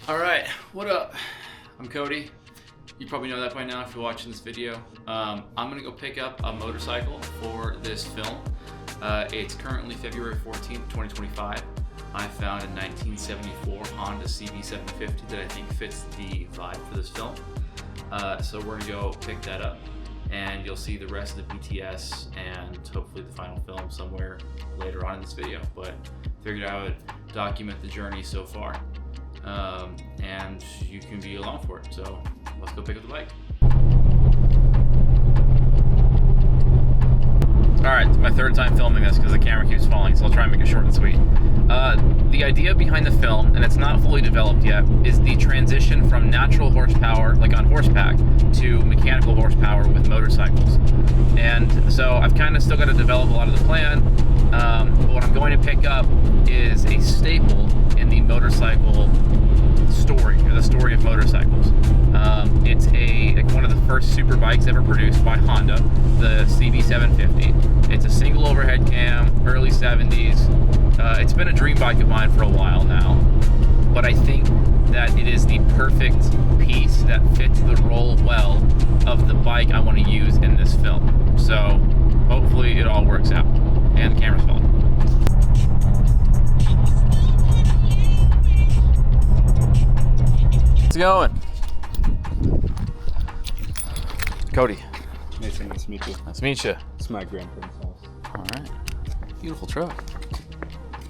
All right, what up? I'm Cody. You probably know that by now if you're watching this video. I'm gonna go pick up a motorcycle for this film. It's currentently February 14th, 2025. I found a 1974 Honda CB750 that I think fits the vibe for this film. So we're gonna go pick that up, and you'll see the rest of the BTS and hopefully the final film somewhere later on in this video. But figured I would document the journey so far. And you can be along for it. So let's go pick up the bike. All right, it's my third time filming this because the camera keeps falling, so I'll try and make it short and sweet. The idea behind the film, and it's not fully developed yet, is the transition from natural horsepower, like on horsepack, to mechanical horsepower with motorcycles. And so I've kind of still got to develop a lot of the plan, but what I'm going to pick up is a staple in the motorcycle story, or the story of motorcycles. It's one of the first super bikes ever produced by Honda, the CB750. It's a single overhead cam, early 70s. It's been a dream bike of mine for a while now, but I think that it is the perfect piece that fits the role well of the bike I want to use in this film. So hopefully it all works out. And the camera's falling. How's it going? Cody. Nice to meet you. Nice to meet you. It's my grandparents' house. All right. Beautiful truck.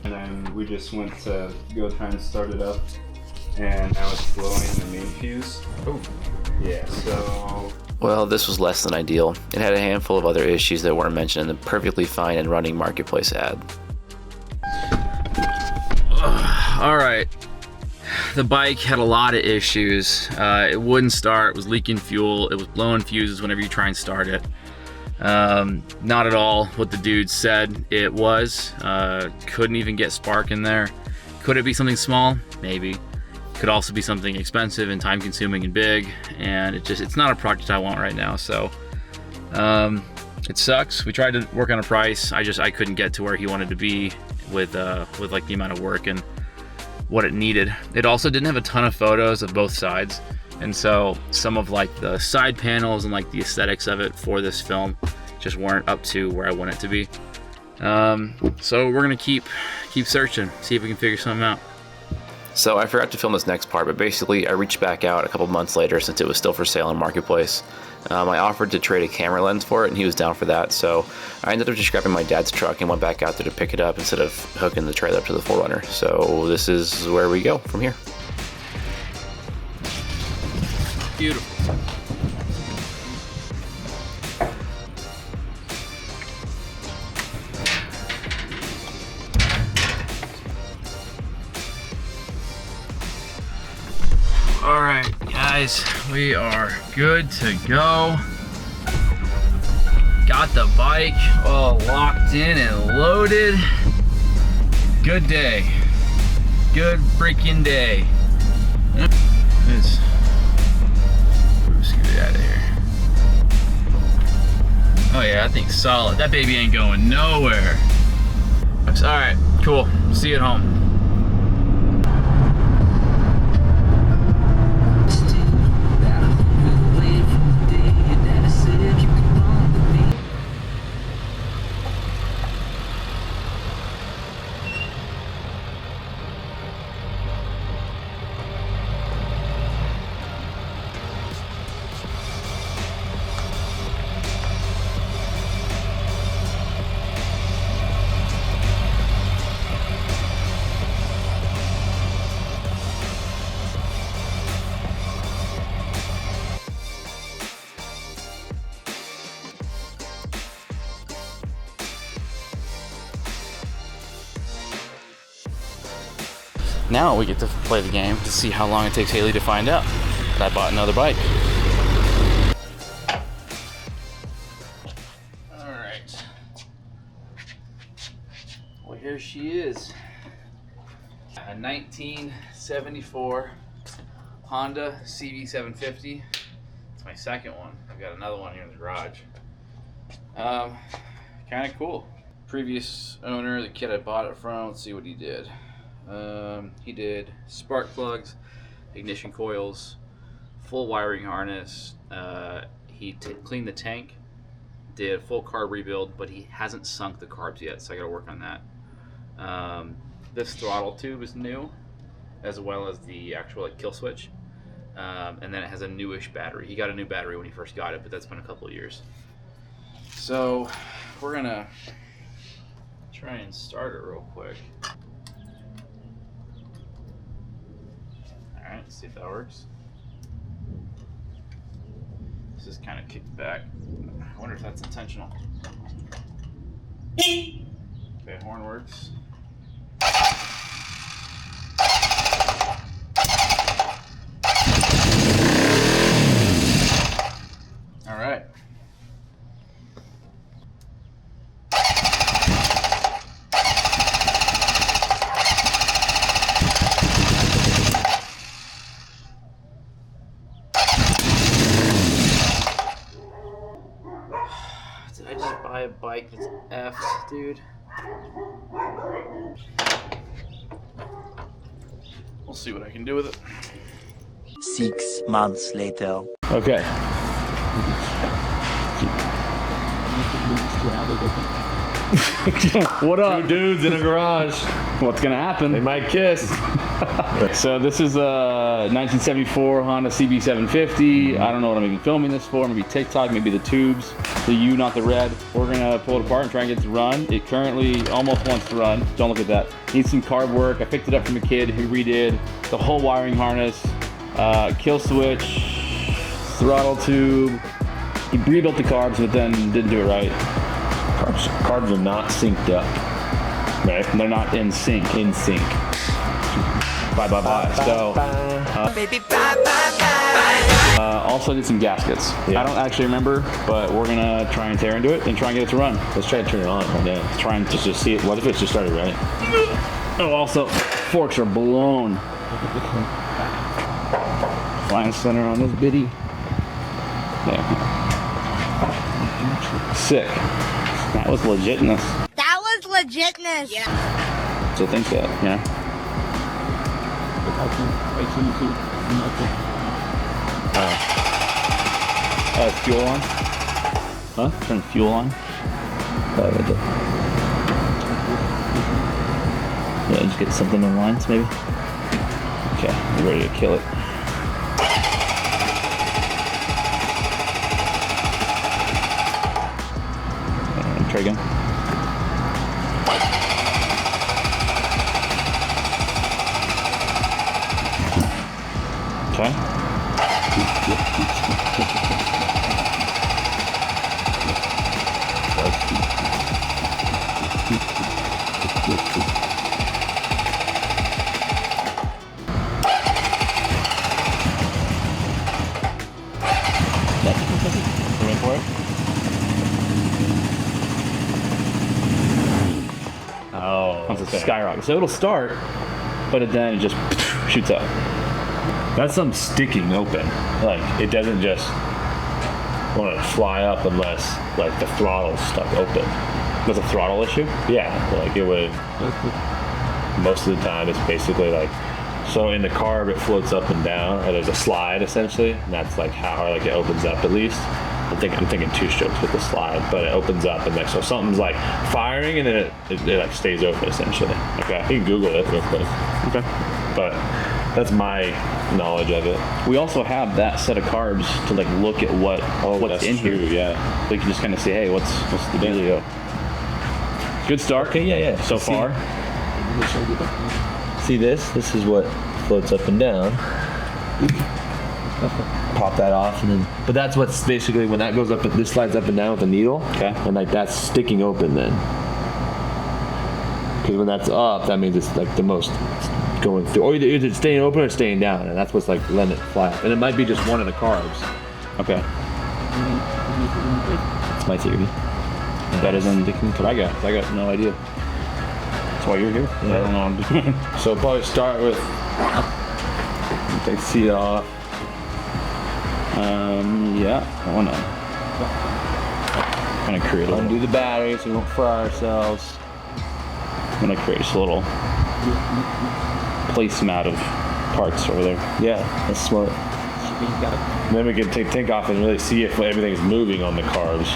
And then we just went to go try and start it up, and now it's blowing the main fuse. Oh. Yeah, so... Well, this was less than ideal. It had a handful of other issues that weren't mentioned in the perfectly fine and running marketplace ad. All right. The bike had a lot of issues. It wouldn't start, it was leaking fuel, it was blowing fuses whenever you try and start it. Not at all what the dude said it was. Couldn't even get spark in there. Could it be something small? Maybe. Could also be something expensive and time consuming and big, and it's not a project I want right now. So it sucks. We tried to work on a price. I couldn't get to where he wanted to be with like the amount of work and what it needed. It also didn't have a ton of photos of both sides, and so some of like the side panels and like the aesthetics of it for this film just weren't up to where I want it to be. So we're gonna keep searching, see if we can figure something out. So I forgot to film this next part, but basically I reached back out a couple months later since it was still for sale on Marketplace. I offered to trade a camera lens for it, and he was down for that, so I ended up just grabbing my dad's truck and went back out there to pick it up instead of hooking the trailer up to the 4Runner. So this is where we go from here. Beautiful. All right, guys, we are good to go. Got the bike all locked in and loaded. Good day. Good freaking day. Let's scoot it out of here. Oh yeah, that thing's solid. That baby ain't going nowhere. All right, cool. See you at home. Now we get to play the game to see how long it takes Haley to find out that I bought another bike. All right. Well, here she is. A 1974 Honda CB750. It's my second one. I've got another one here in the garage. Kind of cool. Previous owner, the kid I bought it from, let's see what he did. He did spark plugs, ignition coils, full wiring harness. He cleaned the tank, did a full carb rebuild, but he hasn't sunk the carbs yet, so I got to work on that. This throttle tube is new, as well as the actual kill switch, and then it has a newish battery. He got a new battery when he first got it, but that's been a couple of years. So we're gonna try and start it real quick. All right, let's see if that works. This is kind of kicked back. I wonder if that's intentional. Okay, horn works. All right. Did I just buy a bike that's effed, dude? We'll see what I can do with it. 6 months later. Okay. What up? Two dudes in a garage. What's gonna happen? They might kiss. So this is a 1974 Honda CB750. I don't know what I'm even filming this for. Maybe TikTok, maybe the tubes. The U, not the red. We're gonna pull it apart and try and get it to run. It currently almost wants to run. Don't look at that. Needs some carb work. I picked it up from a kid who redid the whole wiring harness, kill switch, throttle tube. He rebuilt the carbs, but then didn't do it right. Carbs are not synced up. Right? They're not in sync. In sync. Bye. So, also did some gaskets. Yeah. I don't actually remember, but we're gonna try and tear into it and try and get it to run. Let's try to turn it on right now. Let's try and Just see it. What if it just started running? Oh, also, forks are blown. Flying center on this biddy. Yeah. Sick. That was legitness. That was legitness. Yeah. So think that, yeah. Fuel on? Huh? Turn fuel on? Yeah, just get something in lines maybe. Okay, you ready to kill it. Try again. Okay. Wait for it. Oh, Once it's skyrocket. So it'll start, but then it just shoots up. That's some sticking open. Like, it doesn't just want to fly up unless, like, the throttle's stuck open. That's a throttle issue? Yeah, like, it would... Most of the time, it's basically, like... So in the carb, it floats up and down, or there's a slide, essentially. And that's, like, how, like, it opens up, at least. I'm thinking two strokes with the slide, but it opens up, and, like, so something's, like, firing, and then it like, stays open, essentially. Okay. You can Google it real quick. Okay. But... That's my knowledge of it. We also have that set of carbs to like look at what's that's in true, here. Yeah. We can just kind of say, hey, what's the dealio? Good start. Okay, yeah. So far. See this? This is what floats up and down. Pop that off, and then. But that's what's basically when that goes up. This slides up and down with the needle. Okay. And like that's sticking open then. Because when that's up, that means it's like the most going through, or either it's staying open or staying down, and that's what's like letting it fly up. And it might be just one of the carbs. Okay. That's my theory. That isn't what I got no idea. That's why you're here. Yeah. I don't know what I'm doing. So we'll probably start with take the seat off. Yeah. I want to kind of create a little. Undo the battery so we don't fry ourselves. I'm gonna create just a little placemat of parts over there. Yeah, that's smart. And then we can take off and really see if everything's moving on the carbs.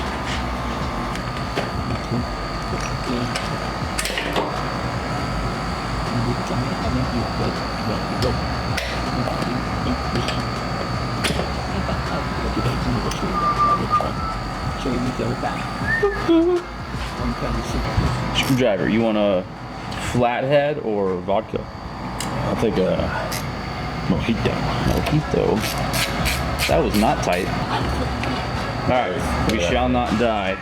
Screwdriver, you want a flathead or vodka? I'll take a mojito. Mojito. That was not tight. Alright, we shall not die.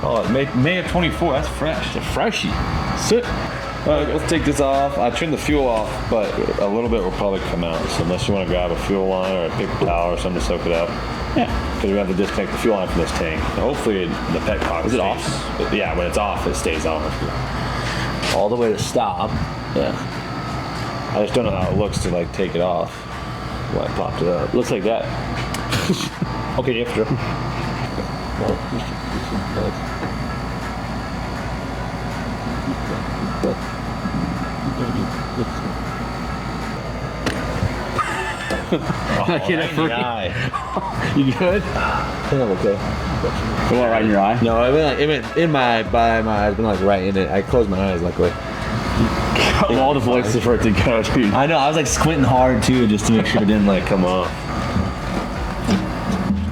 Oh, May of 24, that's fresh. It's a freshie. Sit. Alright, let's take this off. I turned the fuel off, but a little bit will probably come out. So unless you want to grab a fuel line or a paper towel or something to soak it up. Yeah. Because we have to disconnect the fuel line from this tank. And hopefully the petcock Is it stays. off? Yeah, when it's off, it stays off. All the way to stop. Yeah. I just don't know how it looks to like take it off. Well, I popped it up. Looks like that. Okay, you have to. Get it right in free. the eye. You good? I think I'm okay. You want right in your eye? No, it went in by my eyes, but like right in it. I closed my eyes luckily. Of all the places for it to go, dude. I know, I was like squinting hard too, just to make sure it didn't like come off.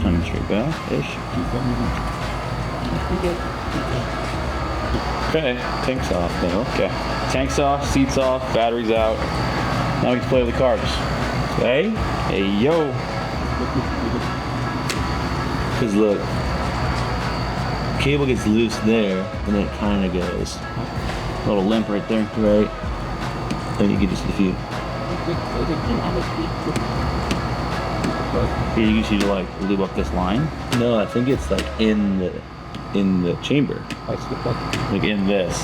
Coming straight back-ish. Okay, tank's off now. Okay. Tank's off, seats off, batteries out. Now we can play with the carbs. Hey? Hey, yo. Because look, cable gets loose there, and then it kind of goes. A little limp right there. Right? And you can just, if you... You usually to like lube up this line. No, I think it's like in the chamber. Like in this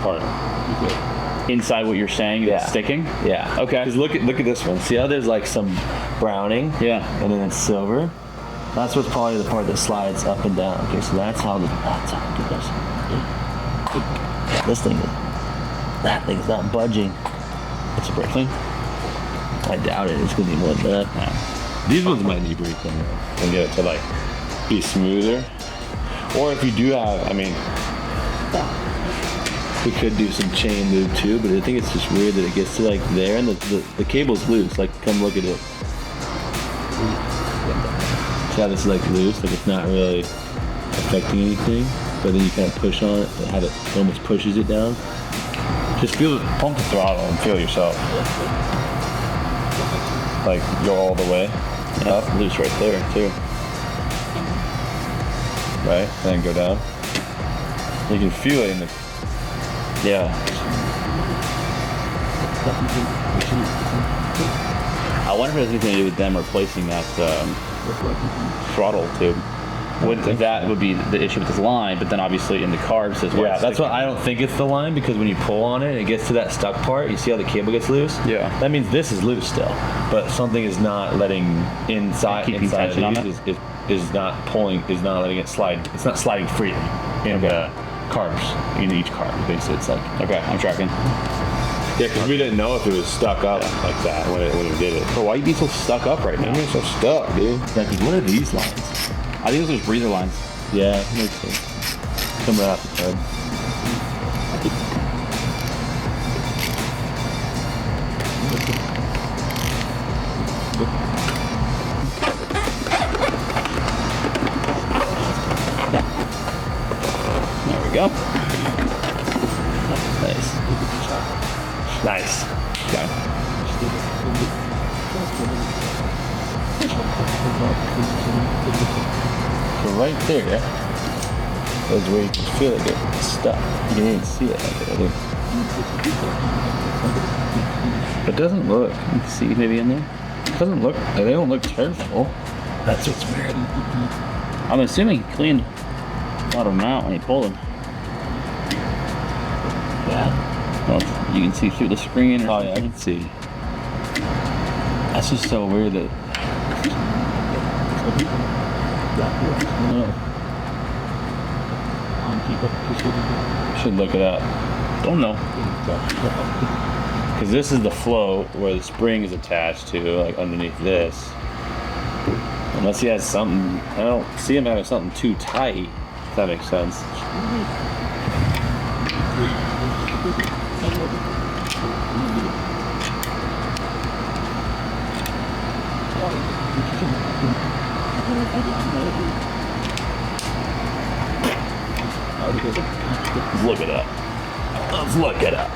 part. Inside what you're saying, Yeah. it's sticking. Yeah. Okay. Because look at this one. See how there's like some browning? Yeah. And then it's silver. That's what's probably the part that slides up and down. Okay, so that's how it does. That thing's not budging. It's a brake clean. I doubt it. It's gonna be more than that. These ones might need brake clean And get it to like be smoother. Or if you do have, I mean, We could do some chain lube too, but I think it's just weird that it gets to like there and the cable's loose. Like, come look at it. See how this is like loose? Like it's not really affecting anything, but then you kind of push on it and have it almost pushes it down. just feel it, pump the throttle and feel yourself. Like go all the way up. Loose right there too. Right? And then go down. You can feel it in the... Yeah. I wonder if it has anything to do with them replacing that throttle tube. That would be the issue with this line, but then obviously in the carbs as well. Yeah, that's what I don't think it's the line, because when you pull on it, it gets to that stuck part. You see how the cable gets loose? Yeah. That means this is loose still, but something is not letting inside Keeping of tension on these is not pulling, is not letting it slide. It's not sliding freely in the carbs, in each carb. Basically, it's like, Okay, I'm tracking. Yeah, because we didn't know if it was stuck up like that when we did it. But why you be so stuck up right now? I mean, it's so stuck, dude. like, what are these lines? I think those are breather lines. Yeah, makes sense. Come right off the carb. There we go. Nice. Nice. Okay. So right there is where you can feel it get stuck. You can even see it like that. It doesn't look. You can see maybe in there. It doesn't look. They don't look terrible. That's what's weird. I'm assuming he cleaned a lot of them out when he pulled them. Yeah. Well, you can see through the screen. Or Oh yeah, I can see. That's just so weird that. Should look it up. Don't know. Because this is the float where the spring is attached to, like underneath this. Unless he has something, I don't see him having something too tight, if that makes sense. Let's look it up. Let's look it up.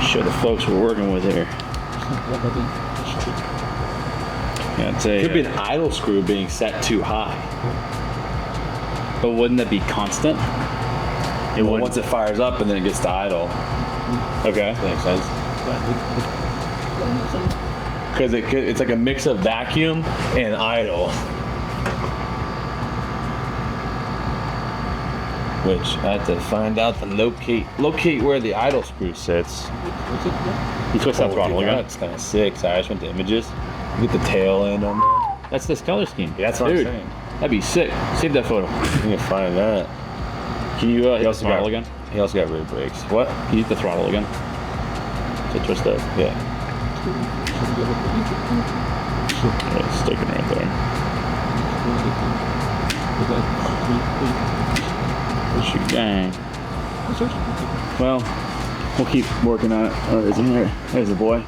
Show the folks we're working with here. Yeah, could be an idle screw being set too high. But wouldn't that be constant? Well, once it fires up and then it gets to idle. Okay. That makes sense. Because it's like a mix of vacuum and idle. Which I have to find out and locate where the idle screw sits. You twist that throttle again. That's kind of sick. So I just went to images. Get the tail end on there. That's this color scheme. Yeah, that's what Dude, I'm saying. that'd be sick. Save that photo. I'm gonna find that. Can you hit the throttle again? He also got rear brakes. What? Can you hit the throttle again? To twist that. Yeah. It's sticking right there. Push your gang. Well, we'll keep working on it. Oh, isn't there? There's the boy.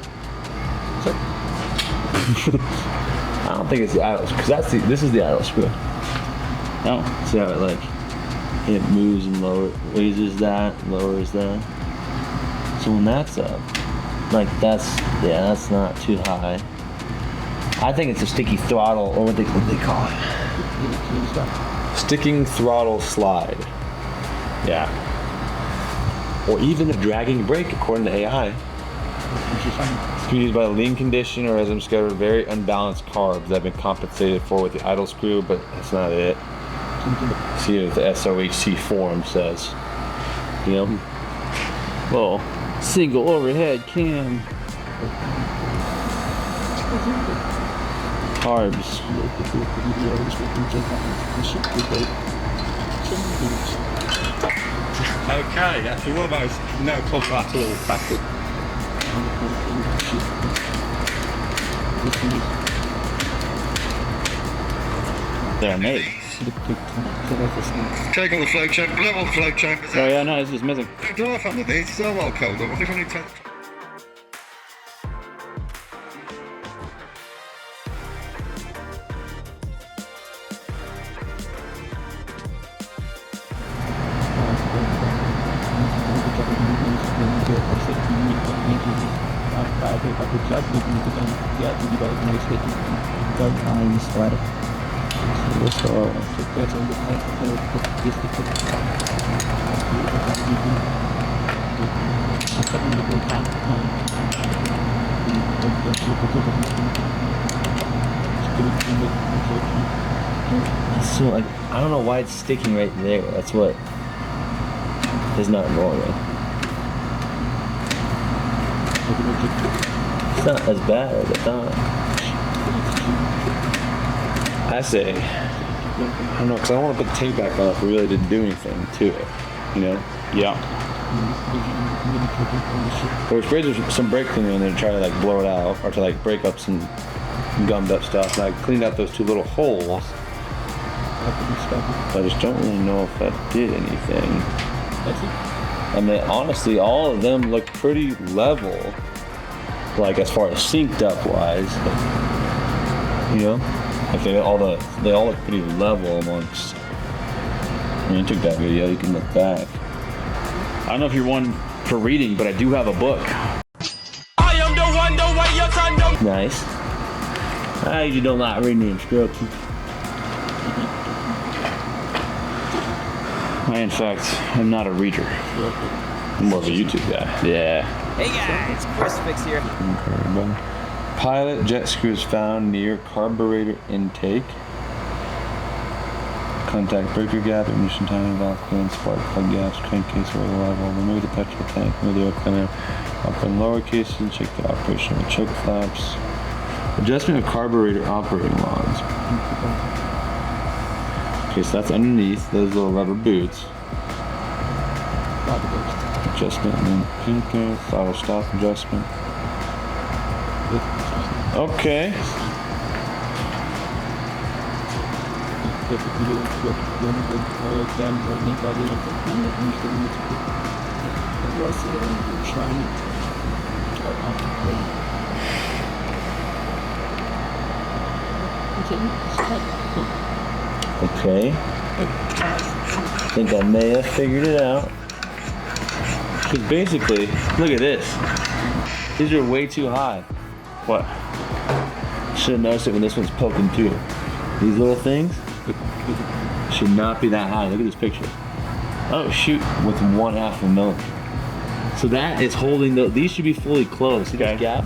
I don't think it's the idle screw, because this is the idle screw. No. See how it it moves and raises that, lowers that. So when that's up, that's not too high. I think it's a sticky throttle, or what they call it. Sticking throttle slide. Yeah. Or even a dragging brake, according to AI. It's used by lean condition or, as I'm discovered, very unbalanced carbs that have been compensated for with the idle screw, but that's not it. See what the SOHC forum says. You know? Well, single overhead cam. Carbs. Okay, actually, what about no club that all backward? They're made. Take on the flow chamber, blow on flow chamber. Oh yeah, no, this is missing. Don't drive under these, it's so well cold. What if I need to... So I don't know why it's sticking right there. That's what is not normal. It's not as bad as I thought. I say, I don't know, because I don't want to put the tape back on if we really didn't do anything to it, you know? Yeah. Or we sprayed some brake cleaner in there to try to blow it out, or to break up some gummed up stuff. And I cleaned out those two little holes. I just don't really know if that did anything. And then honestly, all of them look pretty level, as far as synced up wise. You know, they all look pretty level amongst. When you took that video, you can look back. I don't know if you're one for reading, but I do have a book. I am the one, the way your son don't. Nice. I usually don't like reading the instructions. I, in fact, am not a reader. I'm more of a YouTube guy. Yeah. Hey guys, Chris Fix here. Pilot jet screws found near carburetor intake. Contact breaker gap, ignition timing, valve clearance, spark plug gaps, crankcase oil level. Remove the petrol tank, remove the oil cleaner. Open lower cases and check the operation of the choke flaps. Adjustment of carburetor operating logs. Okay, so that's underneath those little rubber boots. adjustment, and then pinker, throttle stop adjustment. Okay. Okay. I think I may have figured it out. Because basically, look at this. These are way too high. What? Should have noticed it when this one's poking too. These little things should not be that high. Look at this picture. Oh shoot, with 1/2 a millimeter. So that is holding these should be fully closed. See this gap?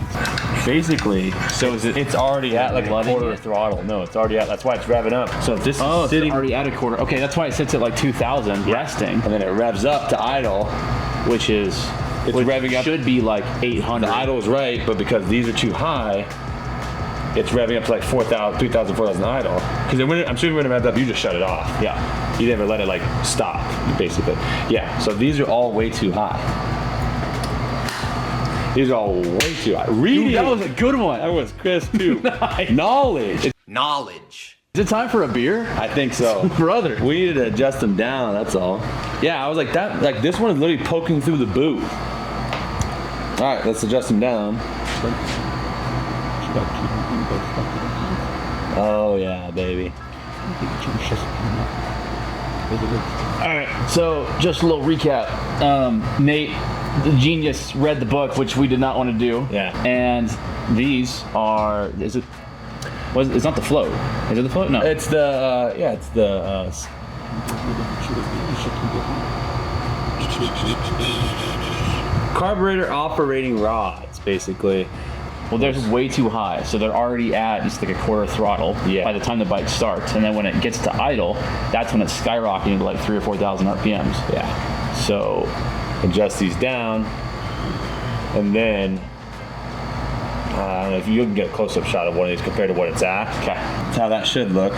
Basically, so it's already at like a quarter throttle. No, it's already at, that's why it's revving up. So if this is sitting, it's already at a quarter. Okay, that's why it sits at like 2,000 resting. And then it revs up to idle, which is, it's revving up. Should be like 800. The idle is right, but because these are too high, it's revving up to like 4,000, 3,000, 4,000 idle. Because I'm sure when it revved up, you just shut it off. Yeah. You never let it like stop, basically. Yeah, so these are all way too high. These are all way too high. Reading. Dude, that was a good one. That was Chris too. Nice. Knowledge. Knowledge. Is it time for a beer? I think so. Brother. We needed to adjust them down, that's all. Yeah, I was like, that, like this one is literally poking through the boot. All right, let's adjust them down. Oh yeah, baby. Alright, so just a little recap. Nate, the genius, read the book, which we did not want to do. Yeah. And these are, it's not the float. Is it the float? No. It's the, yeah, it's the, carburetor operating rods, basically. Well, they're way too high, so they're already at just like a quarter throttle by the time the bike starts. And then when it gets to idle, that's when it's skyrocketing to like 3,000 or 4,000 RPMs. Yeah. So adjust these down, and then I don't know if you can get a close-up shot of one of these compared to what it's at. Okay. That's how that should look.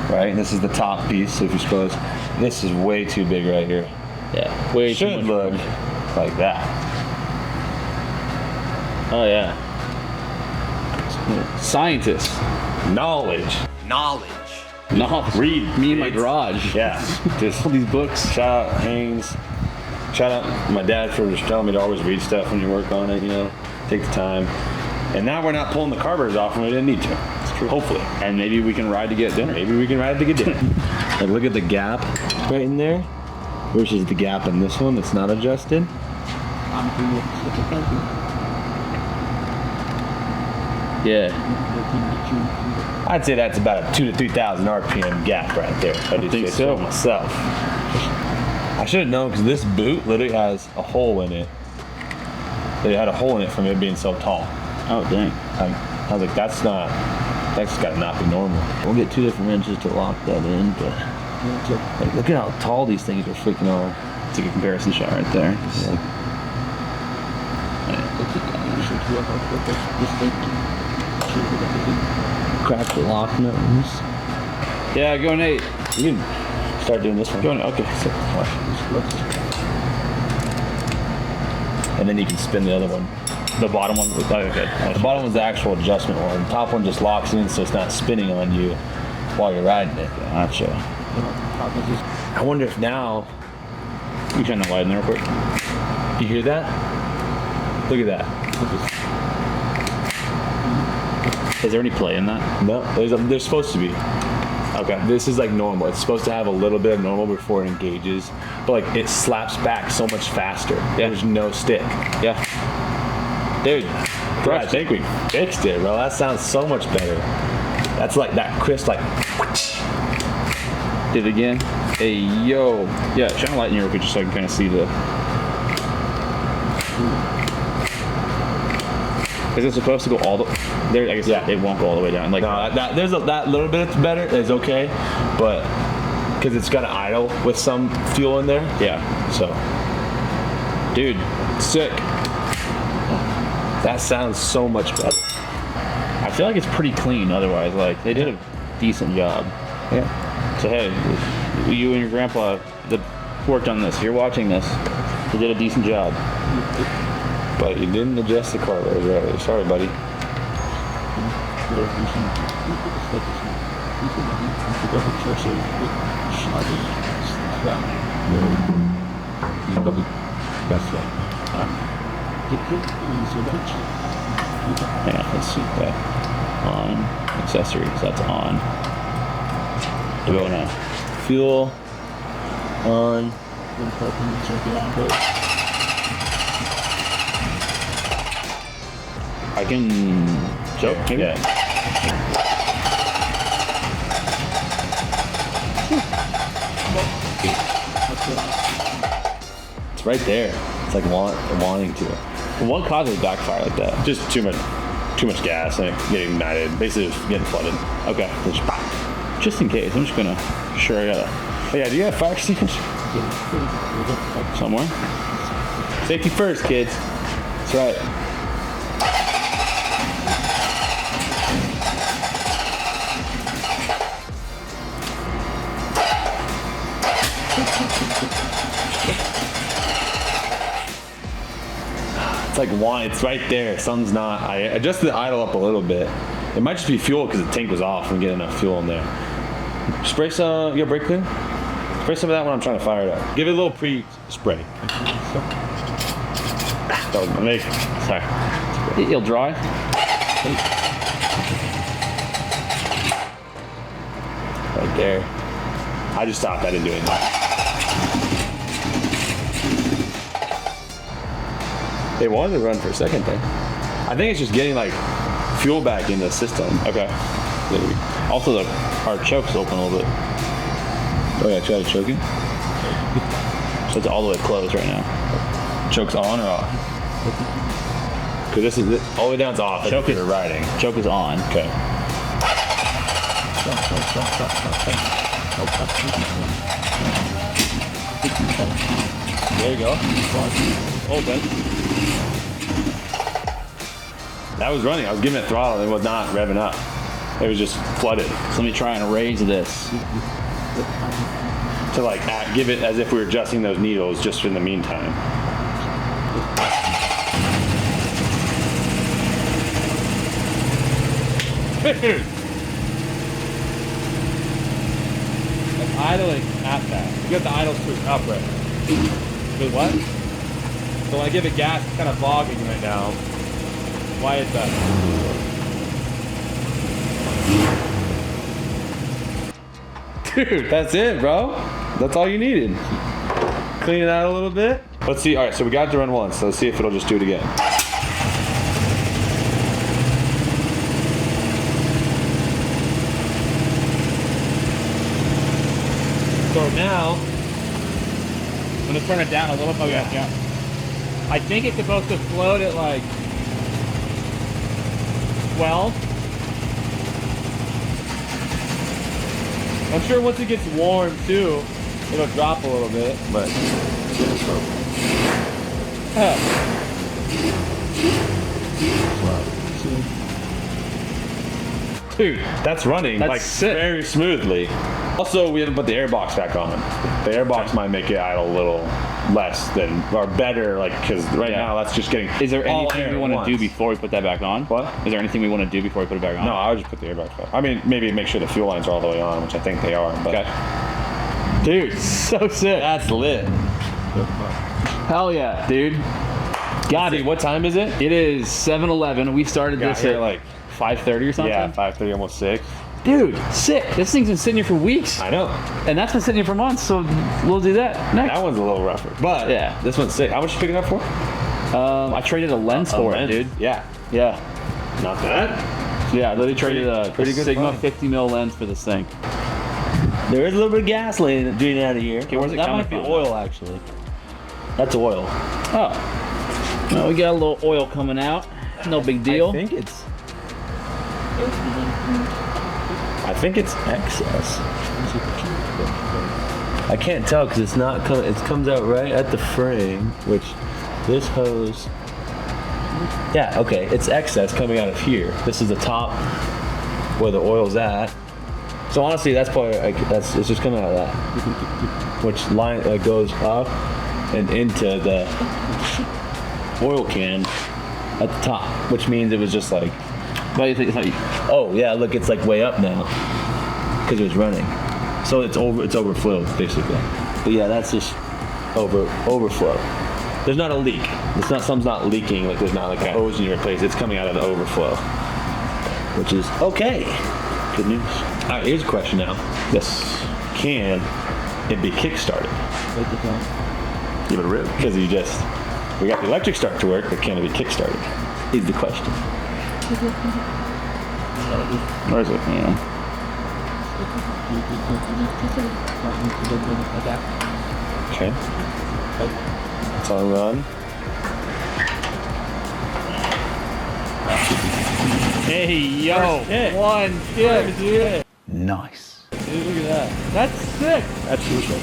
Right? This is the top piece, so if you suppose this is way too big right here. Yeah. Way too much. Should look like that. Oh yeah. Scientists. Knowledge. Read me in my garage. Yeah. Just all these books. Shout out Haynes. Shout out my dad for just telling me to always read stuff when you work on it, you know. Take the time. And now we're not pulling the carburetors off when we didn't need to. It's true. Hopefully. And maybe we can ride to get dinner. Maybe we can ride to get dinner. Like look at the gap right in there versus the gap in this one that's not adjusted. Yeah. I'd say that's about a 2,000 to 3,000 RPM gap right there. I think so myself. I should have known because this boot literally has a hole in it. It had a hole in it from it being so tall. Oh dang! I was like, that's just gotta not be normal. We'll get 2 different wrenches to lock that in, but like, look at how tall these things are freaking are. It's like a comparison shot right there. Yeah. Crack the lock nuts. Yeah, go Nate. You can start doing this one. Go Nate. Okay. And then you can spin the other one. The bottom one. Okay. The bottom one's the actual adjustment one. The top one just locks in, so it's not spinning on you while you're riding it. Gotcha. I wonder if now. You turn the light in there real quick. You hear that? Look at that. Is there any play in that? No, there's supposed to be. Okay. This is like normal. It's supposed to have a little bit of normal before it engages, but like it slaps back so much faster. Yeah. There's no stick. Yeah. Dude, I think we fixed it, bro. That sounds so much better. That's like that crisp, like. Did it again. Hey, yo. Yeah, shine a light in here real quick just so I can kind of see the. Is it supposed to go all the there? I guess it won't go all the way down. Like no, that little bit better is okay, but because it's got to idle with some fuel in there. Yeah. So, dude, sick. That sounds so much better. I feel like it's pretty clean. Otherwise, like they did a decent job. Yeah. So hey, you and your grandpa that worked on this. You're watching this. You did a decent job. But you didn't adjust the carb earlier. Sorry, buddy. Yeah, let's see that. On accessories, that's on. We're going to fuel on. I can choke, maybe? Yeah. It's right there. It's like wanting to. What causes backfire like that? Just too much gas and it getting ignited. Basically, just getting flooded. Okay. Just in case, I'm just gonna. Sure, I gotta. Oh, yeah, do you have fire extinguisher? Somewhere. Safety first, kids. That's right. It's like it's right there. Sun's not. I adjusted the idle up a little bit. It might just be fuel because the tank was off and get enough fuel in there. Spray some. You got brake clean? Spray some of that when I'm trying to fire it up. Give it a little pre-spray. That was my mistake. Sorry. It'll dry. Right there. I just stopped. I didn't do anything. They wanted to run for a second there. I think it's just getting like fuel back in the system. Okay. Also, our choke's open a little bit. Oh yeah, try to choke it. So it's all the way closed right now. Choke's on or off? Because this is all the way down's off. Choke is riding. Choke is on. Okay. There you go. Open. That was running. I was giving it throttle and it was not revving up. It was just flooded. So let me try and raise this. To like give it as if we were adjusting those needles just in the meantime. It's idling at that. You got the idle switch up right. Wait, what? So when I give it gas, it's kind of bogging right now. Why is that? Dude, that's it, bro. That's all you needed. Clean it out a little bit. Let's see. All right, so we got it to run once. So let's see if it'll just do it again. So now, I'm gonna turn it down a little bit. Yeah. I think it's supposed to float at like 12. I'm sure once it gets warm too, it'll drop a little bit, but. Dude, that's running like sick. Very smoothly. Also, we haven't put the air box back on. The air box might make it idle a little less than, or better, like, because now that's just getting. Is there anything we want to do before we put that back on? What? Is there anything we want to do before we put it back on? No, I would just put the air box back. I mean, maybe make sure the fuel lines are all the way on, which I think they are. But. Okay. Dude, so sick. That's lit. Hell yeah, dude. Got it. What time is it? It is 7:11. We started this at like 5:30 or something. Yeah, 5:30, almost 6. Dude, sick. This thing's been sitting here for weeks. I know. And that's been sitting here for months, so we'll do that next. That one's a little rougher. But yeah, this one's sick. How much you picking up for? I traded a lens for it, dude. Yeah. Yeah. Not bad. Yeah, I literally traded a pretty good Sigma fun. 50mm lens for this thing. There is a little bit of gas doing out of here. Okay, where's it that coming might be from? oil, actually. That's oil. Oh. Well, we got a little oil coming out. No big deal. I think it's excess. I can't tell because it's not coming. It comes out right at the frame, which this hose. Yeah, okay, it's excess coming out of here. This is the top where the oil's at. So honestly, that's probably it's just coming out of that, which line goes up. and into the oil can at the top, which means it was just like, oh yeah, look, it's like way up now because it was running. So it's overflowed basically. But yeah, that's just overflow. There's not a leak. It's not, something's not leaking, like there's not like a hose in your place. It's coming out of the overflow, which is okay. Good news. All right, here's a question now. This can it be kick-started? Give it a rip. Because we got the electric start to work, but can it be kick-started? Is the question. Where is it? Yeah. Okay. It's on run. Hey, yo, one kick, dude. Nice. Dude, look at that. That's sick. That's super.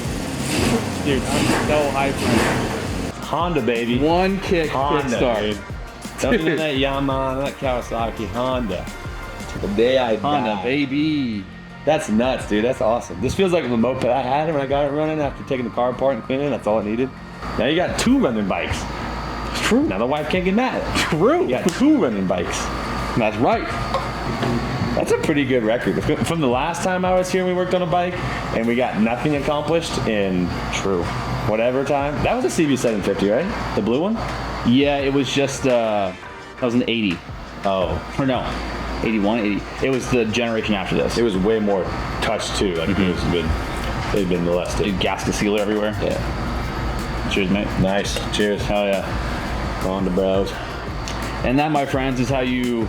Dude, I'm so hyped for it. Honda, baby. One kick, Honda, kickstart. dude. Something in that Yamaha, that Kawasaki, Honda. The day I Honda, died. baby. That's nuts, dude. That's awesome. This feels like the moped I had when I got it running after taking the car apart and cleaning. That's all I needed. Now you got 2 running bikes. It's true. Now the wife can't get mad. True. You got 2 running bikes. That's right. That's a pretty good record. From the last time I was here, we worked on a bike and we got nothing accomplished in whatever time. That was a CB750, right? The blue one? Yeah, it was just, that was an 80. Oh. Or no, 81, 80. It was the generation after this. It was way more touched too. Like they'd been molested. Dude, gasket sealer everywhere. Yeah. Cheers, mate. Nice. Cheers. Hell yeah. On the bros. And that, my friends, is how you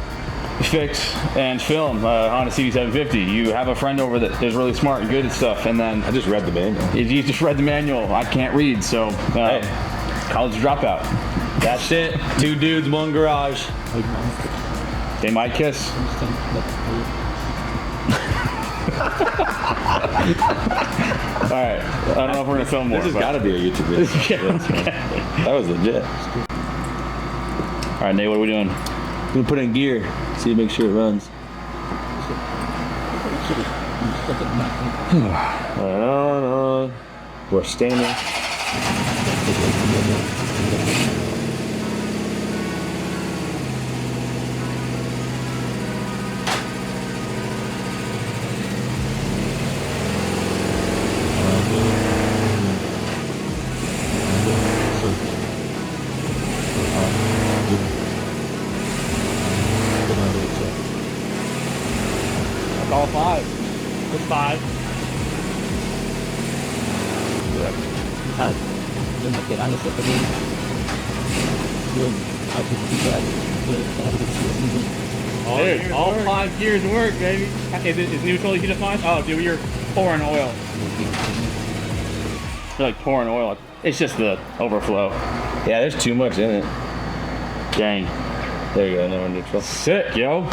fix and film Honda CB750. You have a friend over that is really smart and good at stuff, and then I just read the manual. You just read the manual. I can't read, so college dropout. That's it. 2 dudes, 1 garage. They might kiss. All right, I don't know if we're gonna film more. This has got to be a YouTube video. Yeah, okay. That was legit. All right, Nate, what are we doing? I'm gonna put in gear, see, make sure it runs. on. We're standing. All 5. It's 5. Dude, all 5 gears work, baby. Is neutral easy to find? Oh, dude, you're pouring oil. You're like pouring oil. It's just the overflow. Yeah, there's too much in it. Dang. There you go, no neutral. Sick, yo.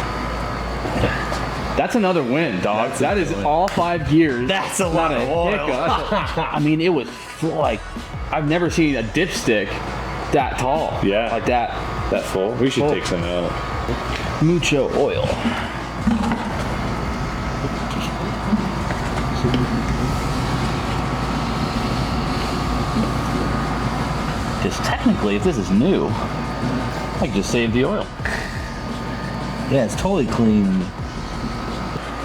That's another win, dog. That is win. all 5 gears. That's a lot of oil. I mean, it was like, I've never seen a dipstick that tall. Yeah. Like that. That full? We should take some out. Mucho oil. Because technically, if this is new, I can just save the oil. Yeah, it's totally clean.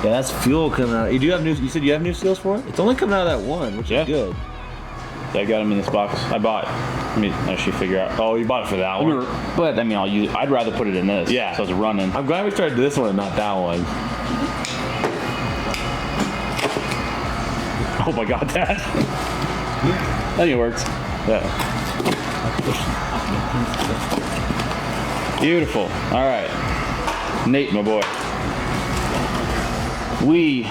Yeah, that's fuel coming out. You do have new. You said you have new seals for it. It's only coming out of that one, which is good. Yeah, I got them in this box. I bought. Let me actually figure out. Oh, you bought it for that one. But I mean, I'll use. I'd rather put it in this. Yeah. So it's running. I'm glad we started this one and not that one. Oh my God, Dad. I think it works. Yeah. Beautiful. All right, Nate, my boy. We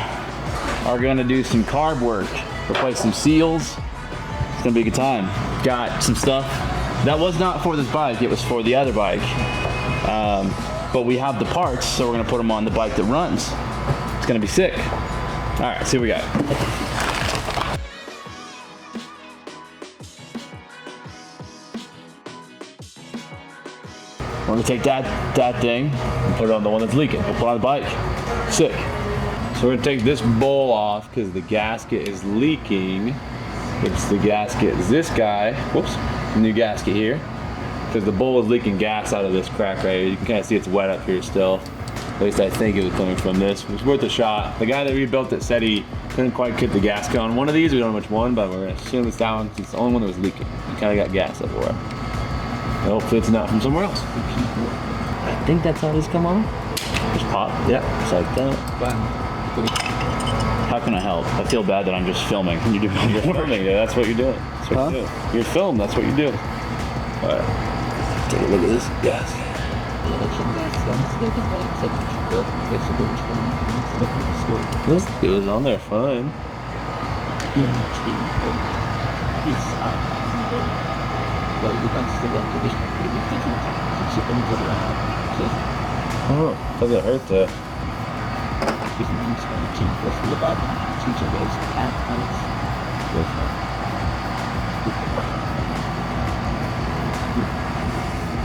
are gonna do some carb work, replace some seals. It's gonna be a good time. Got some stuff that was not for this bike, it was for the other bike. But we have the parts, so we're gonna put them on the bike that runs. It's gonna be sick. All right, let's see what we got. We're gonna take that thing And put it on the one that's leaking. we'll put it on the bike. Sick. So we're gonna take this bowl off because the gasket is leaking. It's the gasket. It's this guy. Whoops. New gasket here. Because the bowl is leaking gas out of this crack right here. You can kind of see it's wet up here still. At least I think it was coming from this. It was worth a shot. The guy that rebuilt it said he couldn't quite get the gasket on one of these. We don't know which one, but we're gonna assume it's that one. It's the only one that was leaking. You kind of got gas everywhere. And hopefully it's not from somewhere else. I think that's how these come on. Just pop. Yeah, just like that. How can I help? I feel bad that I'm just filming. You're filming. Yeah, that's what you're doing. That's what you do. You're filmed. That's what you do. All right. Take a look at this. Yes. It was on there fine. Oh, doesn't hurt to.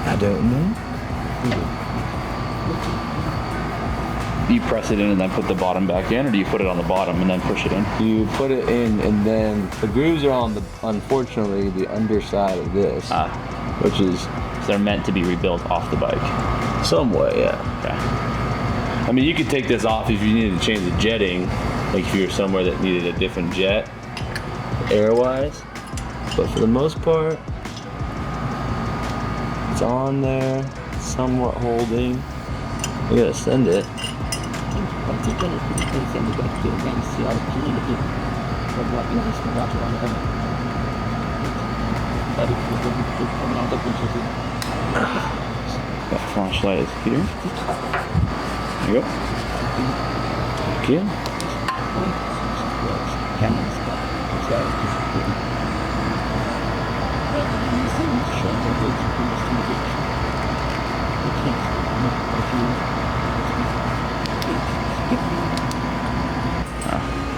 I don't know. Do you press it in and then put the bottom back in, or do you put it on the bottom and then push it in? You put it in, and then the grooves are on the, unfortunately, the underside of this, which is, so they're meant to be rebuilt off the bike. Somewhat, yeah. Okay. I mean, you could take this off if you needed to change the jetting, like if you were somewhere that needed a different jet, air-wise, but for the most part, it's on there, somewhat holding. We gotta send it. That flashlight is here. There you go. Back in.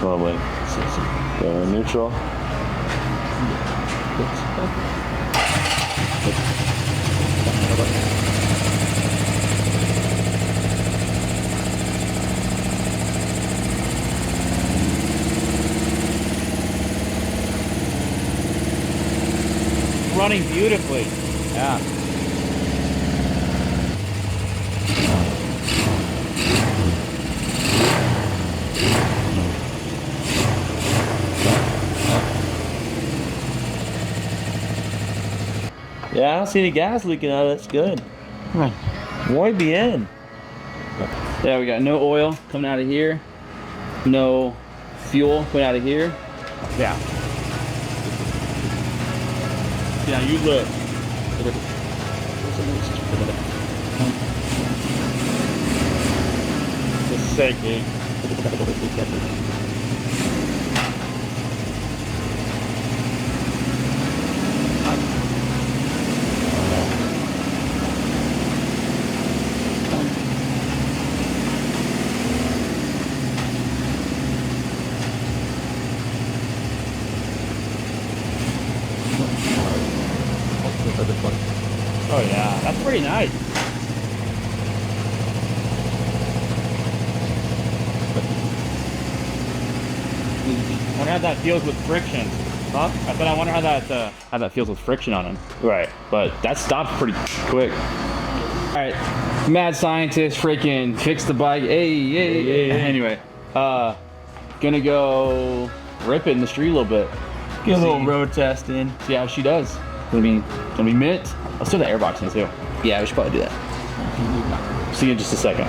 Probably go neutral. Running beautifully. Yeah. Yeah, I don't see any gas leaking out of it. It's good. Muy bien. Yeah, we got no oil coming out of here. No fuel coming out of here. Yeah. Yeah, you look. It's sick, dude. Oh yeah, that's pretty nice. I wonder how that feels with friction. Huh? I said I wonder how that feels with friction on him. Right, but that stopped pretty quick. All right, mad scientist freaking fix the bike. Hey. Anyway, gonna go rip it in the street a little bit. Get a little road test in. See how she does. Gonna be mint. Let's throw the airbox in too. Yeah, we should probably do that. See you in just a second.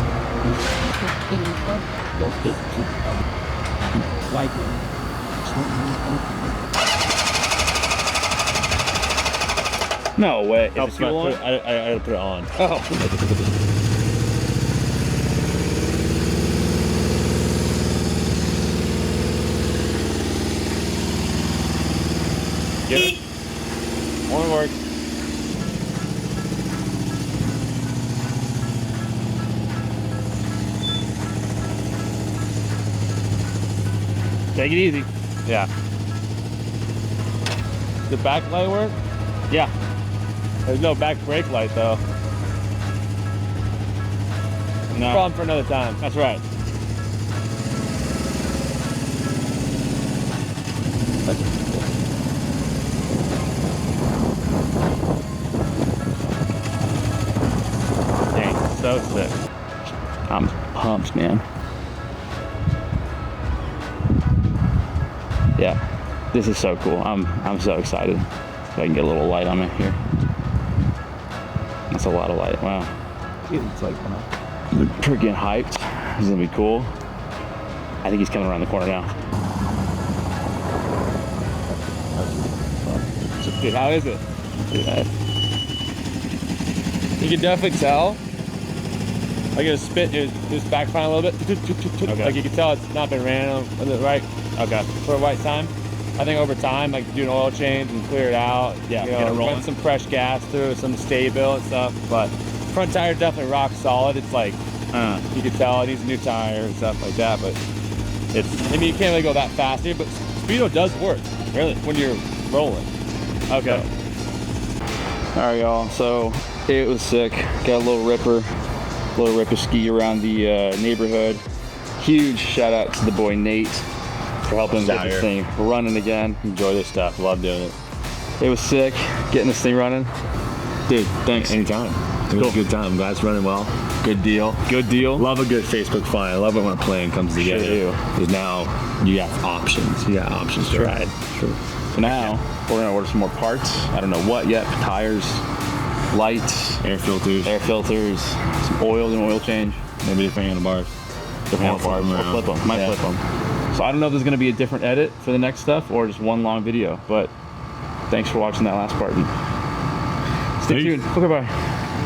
No way. I had to put it on. Oh. Get it? One work. Take it easy. Yeah. The back light work? Yeah. There's no back brake light though. No. Problem for another time. That's right. Dang, so sick. I'm pumped, man. Yeah, this is so cool. I'm so excited. If I can get a little light on me here. That's a lot of light. Wow. It's like freaking hyped. This is gonna be cool. I think he's coming around the corner now. Dude, how is it? Dude, you can definitely tell. Like it spit his back fine a little bit. Okay. Like you can tell it's not been ran on the right. Okay. For the right time. I think over time, like do an oil change and clear it out. Yeah. You know, run some fresh gas through, some stay built and stuff. But front tire definitely rock solid. It's like you can tell it needs a new tire and stuff like that. But it's, I mean, you can't really go that fast here. But speedo does work. Really, when you're rolling. Okay. All right, y'all. So it was sick. Got a little ripper ski around the neighborhood. Huge shout out to the boy Nate for helping get this thing running again. Enjoy this stuff. Love doing it. It was sick getting this thing running. Dude, thanks. Anytime. It was a good time. I'm glad it's running well. Good deal. Good deal. Love a good Facebook find. I love it when a plan comes together. Sure do. Because now you got options. You got options to ride. Sure. So now we're gonna order some more parts. I don't know what yet. Tires, lights, air filters, some oil and oil change. Maybe different handlebars. Different handlebars. Or flip them. Might flip them. So I don't know if there's gonna be a different edit for the next stuff or just one long video. But thanks for watching that last part. Stay tuned. Okay, bye.